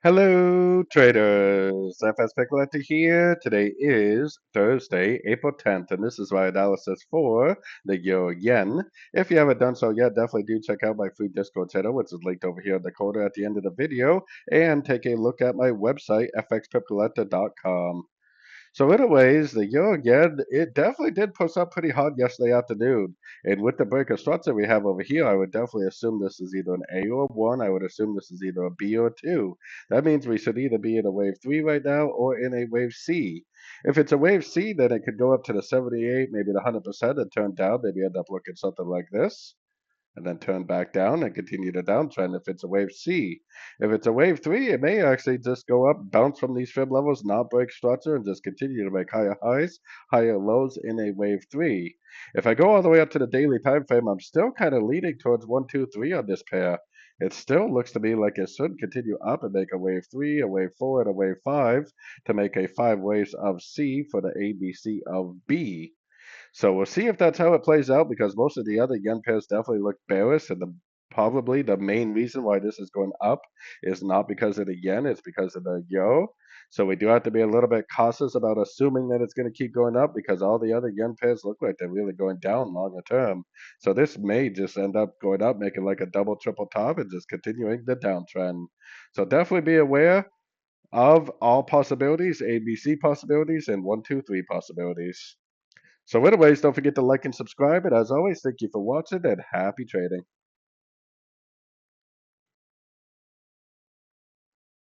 Hello, traders. FX Pip Collector here. Today is Thursday, April 10th, and this is my analysis for the Euro Yen. If you haven't done so yet, definitely do check out my free Discord channel, which is linked over here in the corner at the end of the video, and take a look at my website, fxpipcollector.com. So anyways, the euro again, it definitely did push up pretty hard yesterday afternoon. And with the break of structure we have over here, I would definitely assume this is either an A or a 1. I would assume this is either a B or a 2. That means we should either be in a wave 3 right now or in a wave C. If it's a wave C, then it could go up to the 78, maybe the 100% and turn down. Maybe end up looking something like this and then turn back down and continue the downtrend if it's a wave C. If it's a wave 3, it may actually just go up, bounce from these fib levels, not break structure, and just continue to make higher highs, higher lows in a wave 3. If I go all the way up to the daily time frame, I'm still kind of leaning towards 1, 2, 3 on this pair. It still looks to me like it should continue up and make a wave 3, a wave 4, and a wave 5 to make a 5 waves of C for the ABC of B. So we'll see if that's how it plays out because most of the other yen pairs definitely look bearish, and probably the main reason why this is going up is not because of the yen, it's because of the euro. So we do have to be a little bit cautious about assuming that it's going to keep going up because all the other yen pairs look like they're really going down longer term. So this may just end up going up, making like a double, triple top and just continuing the downtrend. So definitely be aware of all possibilities, ABC possibilities, and 1, 2, 3 possibilities. So anyways, don't forget to like and subscribe. And as always, thank you for watching and happy trading.